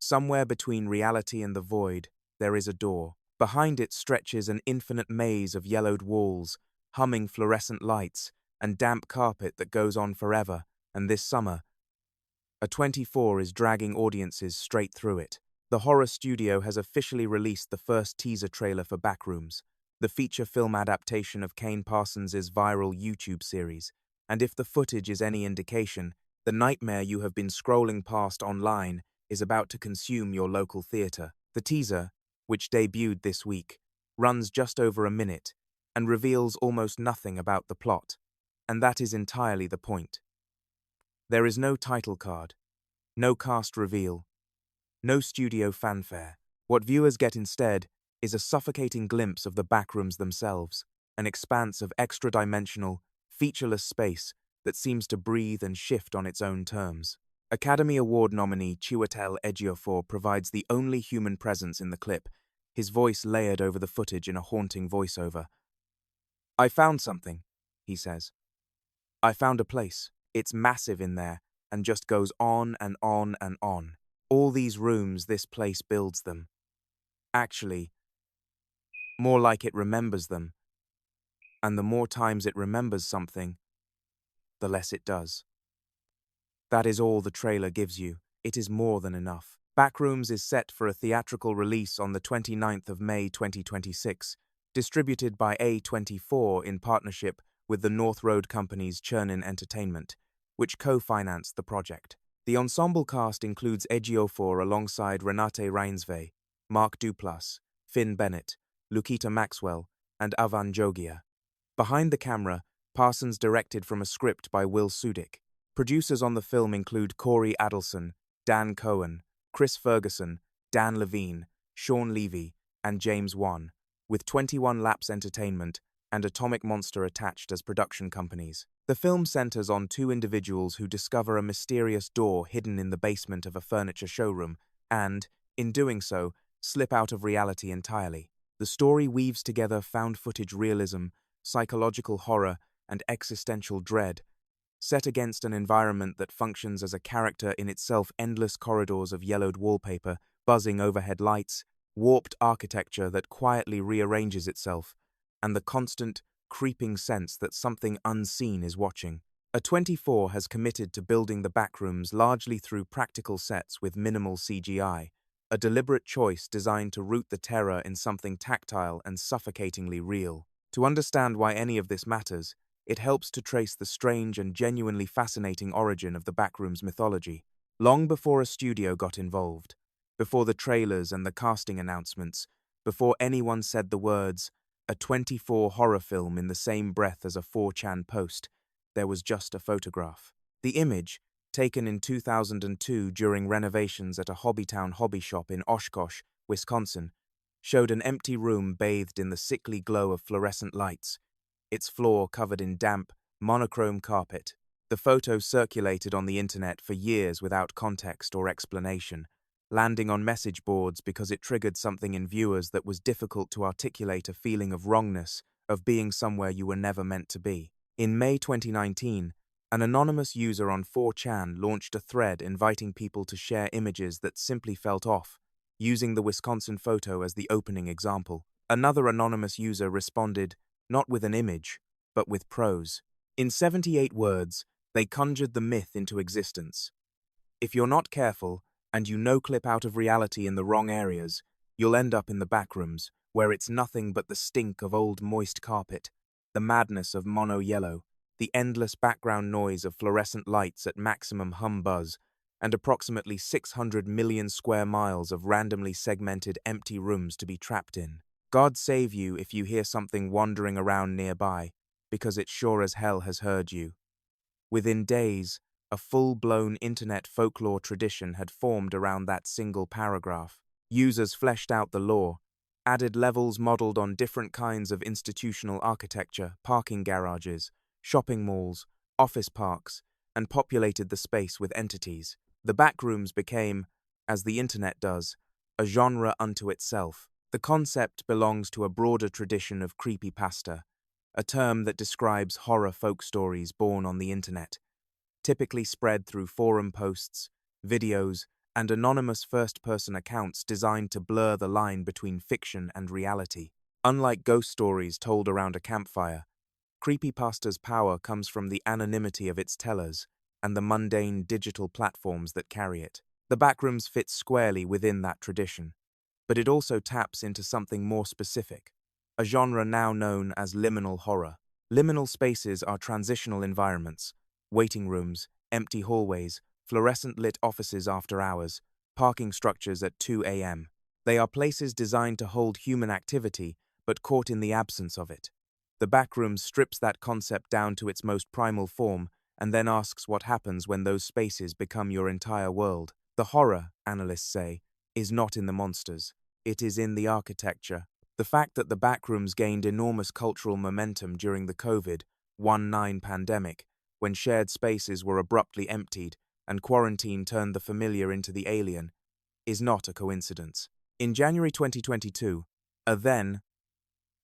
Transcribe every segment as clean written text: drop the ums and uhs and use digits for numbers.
Somewhere between reality and the void, there is a door. Behind it stretches an infinite maze of yellowed walls, humming fluorescent lights, and damp carpet that goes on forever, and this summer, A24 is dragging audiences straight through it. The horror studio has officially released the first teaser trailer for Backrooms, the feature film adaptation of Kane Parsons' viral YouTube series, and if the footage is any indication, the nightmare you have been scrolling past online is about to consume your local theater. The teaser, which debuted this week, runs just over a minute and reveals almost nothing about the plot, and that is entirely the point. There is no title card, no cast reveal, no studio fanfare. What viewers get instead is a suffocating glimpse of the backrooms themselves, an expanse of extra-dimensional, featureless space that seems to breathe and shift on its own terms. Academy Award nominee Chiwetel Ejiofor provides the only human presence in the clip, his voice layered over the footage in a haunting voiceover. "I found something," he says. "I found a place. It's massive in there, and just goes on and on and on. All these rooms, this place builds them. Actually, more like it remembers them. And the more times it remembers something, the less it does." That is all the trailer gives you. It is more than enough. Backrooms is set for a theatrical release on the 29th of May 2026, distributed by A24 in partnership with the North Road Company's Chernin Entertainment, which co-financed the project. The ensemble cast includes Ejiofor alongside Renate Reinsve, Mark Duplass, Finn Bennett, Lukita Maxwell, and Avan Jogia. Behind the camera, Parsons directed from a script by Will Sudik. Producers on the film include Corey Adelson, Dan Cohen, Chris Ferguson, Dan Levine, Sean Levy, and James Wan, with 21 Laps Entertainment and Atomic Monster attached as production companies. The film centers on two individuals who discover a mysterious door hidden in the basement of a furniture showroom and, in doing so, slip out of reality entirely. The story weaves together found footage realism, psychological horror, and existential dread, set against an environment that functions as a character in itself: endless corridors of yellowed wallpaper, buzzing overhead lights, warped architecture that quietly rearranges itself, and the constant, creeping sense that something unseen is watching. A24 has committed to building the backrooms largely through practical sets with minimal CGI, a deliberate choice designed to root the terror in something tactile and suffocatingly real. To understand why any of this matters, it helps to trace the strange and genuinely fascinating origin of the Backrooms mythology. Long before a studio got involved, before the trailers and the casting announcements, before anyone said the words, "A24 horror film" in the same breath as a 4chan post, there was just a photograph. The image, taken in 2002 during renovations at a Hobbytown hobby shop in Oshkosh, Wisconsin, showed an empty room bathed in the sickly glow of fluorescent lights, its floor covered in damp, monochrome carpet. The photo circulated on the internet for years without context or explanation, landing on message boards because it triggered something in viewers that was difficult to articulate: a feeling of wrongness, of being somewhere you were never meant to be. In May 2019, an anonymous user on 4chan launched a thread inviting people to share images that simply felt off, using the Wisconsin photo as the opening example. Another anonymous user responded, not with an image, but with prose. In 78 words, they conjured the myth into existence. If you're not careful, and you no-clip out of reality in the wrong areas, you'll end up in the backrooms, where it's nothing but the stink of old moist carpet, the madness of mono-yellow, the endless background noise of fluorescent lights at maximum hum buzz, and approximately 600 million square miles of randomly segmented empty rooms to be trapped in. God save you if you hear something wandering around nearby, because it sure as hell has heard you. Within days, a full-blown internet folklore tradition had formed around that single paragraph. Users fleshed out the lore, added levels modeled on different kinds of institutional architecture, parking garages, shopping malls, office parks, and populated the space with entities. The backrooms became, as the internet does, a genre unto itself. The concept belongs to a broader tradition of creepypasta, a term that describes horror folk stories born on the internet, typically spread through forum posts, videos, and anonymous first-person accounts designed to blur the line between fiction and reality. Unlike ghost stories told around a campfire, Creepypasta's power comes from the anonymity of its tellers and the mundane digital platforms that carry it. The Backrooms fits squarely within that tradition, but it also taps into something more specific, a genre now known as liminal horror. Liminal spaces are transitional environments, waiting rooms, empty hallways, fluorescent-lit offices after hours, parking structures at 2 a.m. They are places designed to hold human activity, but caught in the absence of it. The Backrooms strips that concept down to its most primal form and then asks what happens when those spaces become your entire world. The horror, analysts say, is not in the monsters. It is in the architecture. The fact that the Backrooms gained enormous cultural momentum during the COVID-19 pandemic, when shared spaces were abruptly emptied and quarantine turned the familiar into the alien, is not a coincidence. In January 2022, a then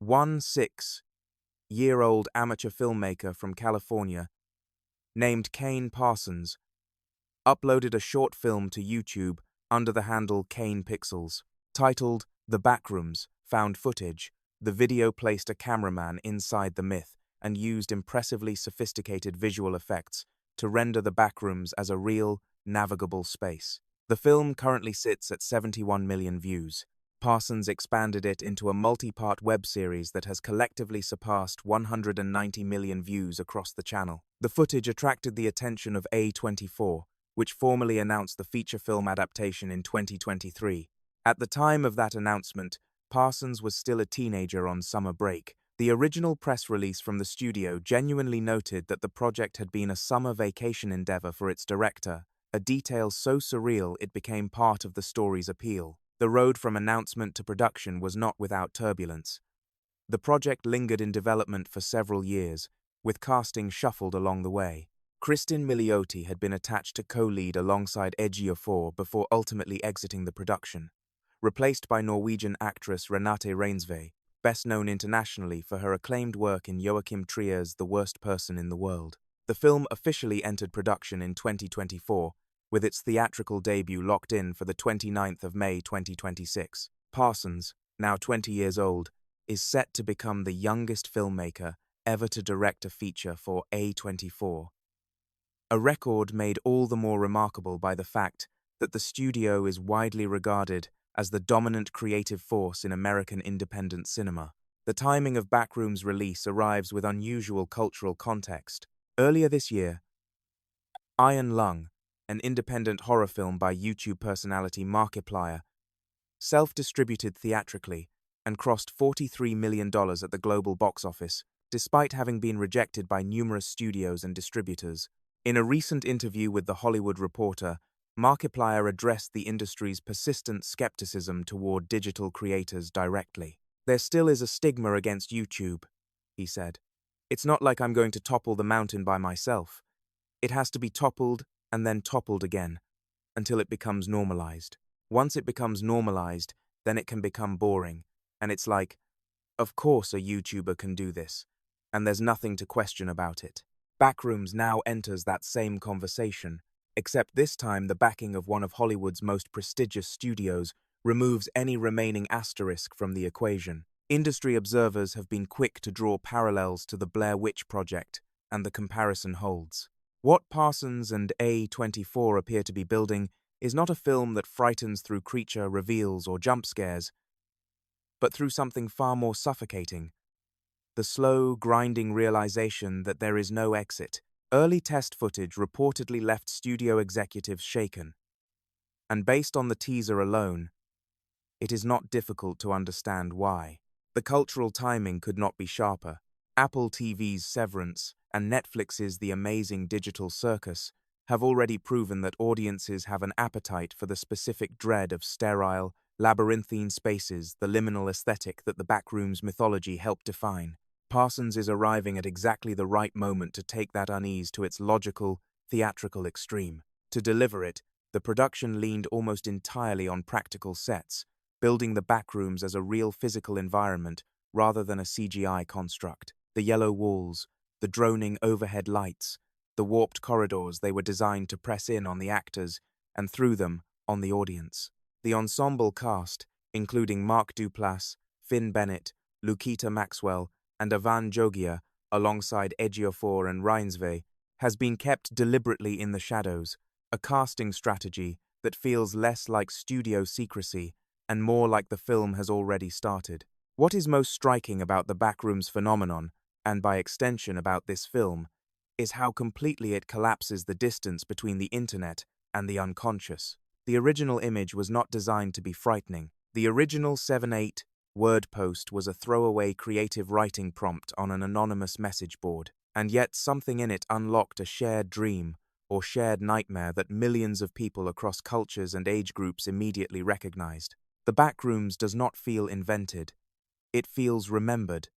16-year-old amateur filmmaker from California named Kane Parsons uploaded a short film to YouTube under the handle Kane Pixels. Titled The Backrooms, Found Footage, the video placed a cameraman inside the myth and used impressively sophisticated visual effects to render the Backrooms as a real, navigable space. The film currently sits at 71 million views. Parsons expanded it into a multi-part web series that has collectively surpassed 190 million views across the channel. The footage attracted the attention of A24, which formally announced the feature film adaptation in 2023. At the time of that announcement, Parsons was still a teenager on summer break. The original press release from the studio genuinely noted that the project had been a summer vacation endeavor for its director, a detail so surreal it became part of the story's appeal. The road from announcement to production was not without turbulence. The project lingered in development for several years, with casting shuffled along the way. Kristin Milioti had been attached to co-lead alongside Ejiofor before ultimately exiting the production, replaced by Norwegian actress Renate Reinsve, best known internationally for her acclaimed work in Joachim Trier's The Worst Person in the World. The film officially entered production in 2024, with its theatrical debut locked in for the 29th of May 2026. Parsons, now 20 years old, is set to become the youngest filmmaker ever to direct a feature for A24. A record made all the more remarkable by the fact that the studio is widely regarded as the dominant creative force in American independent cinema. The timing of Backrooms' release arrives with unusual cultural context. Earlier this year, Iron Lung, an independent horror film by YouTube personality Markiplier, self-distributed theatrically and crossed $43 million at the global box office, despite having been rejected by numerous studios and distributors. In a recent interview with The Hollywood Reporter, Markiplier addressed the industry's persistent skepticism toward digital creators directly. "There still is a stigma against YouTube," he said. "It's not like I'm going to topple the mountain by myself. It has to be toppled and then toppled again, until it becomes normalized. Once it becomes normalized, then it can become boring, and it's like, of course a YouTuber can do this, and there's nothing to question about it." Backrooms now enters that same conversation, except this time the backing of one of Hollywood's most prestigious studios removes any remaining asterisk from the equation. Industry observers have been quick to draw parallels to the Blair Witch Project, and the comparison holds. What Parsons and A24 appear to be building is not a film that frightens through creature reveals or jump scares, but through something far more suffocating: the slow, grinding realization that there is no exit. Early test footage reportedly left studio executives shaken, and based on the teaser alone, it is not difficult to understand why. The cultural timing could not be sharper. Apple TV's Severance and Netflix's The Amazing Digital Circus have already proven that audiences have an appetite for the specific dread of sterile, labyrinthine spaces, the liminal aesthetic that the Backrooms mythology helped define. Parsons is arriving at exactly the right moment to take that unease to its logical, theatrical extreme. To deliver it, the production leaned almost entirely on practical sets, building the Backrooms as a real physical environment rather than a CGI construct. The yellow walls, the droning overhead lights, the warped corridors, they were designed to press in on the actors and through them on the audience. The ensemble cast, including Mark Duplass, Finn Bennett, Lukita Maxwell, and Avan Jogia, alongside Ejiofor and Reinsve, has been kept deliberately in the shadows, a casting strategy that feels less like studio secrecy and more like the film has already started. What is most striking about the Backrooms phenomenon, and by extension about this film, is how completely it collapses the distance between the internet and the unconscious. The original image was not designed to be frightening. The original 7/8 word post was a throwaway creative writing prompt on an anonymous message board, and yet something in it unlocked a shared dream or shared nightmare that millions of people across cultures and age groups immediately recognized. The Backrooms does not feel invented. It feels remembered,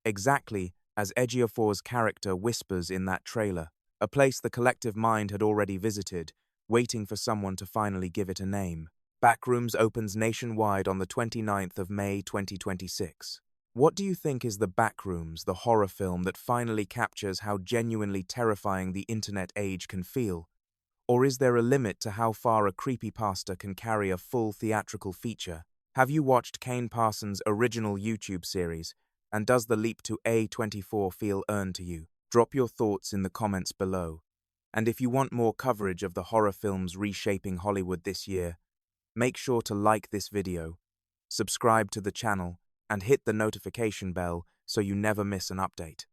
exactly as Ejiofor's character whispers in that trailer, a place the collective mind had already visited, waiting for someone to finally give it a name. Backrooms opens nationwide on the 29th of May 2026. What do you think is the Backrooms, the horror film that finally captures how genuinely terrifying the internet age can feel? Or is there a limit to how far a creepypasta can carry a full theatrical feature? Have you watched Kane Parsons' original YouTube series, and does the leap to A24 feel earned to you? Drop your thoughts in the comments below. And if you want more coverage of the horror films reshaping Hollywood this year, make sure to like this video, subscribe to the channel, and hit the notification bell so you never miss an update.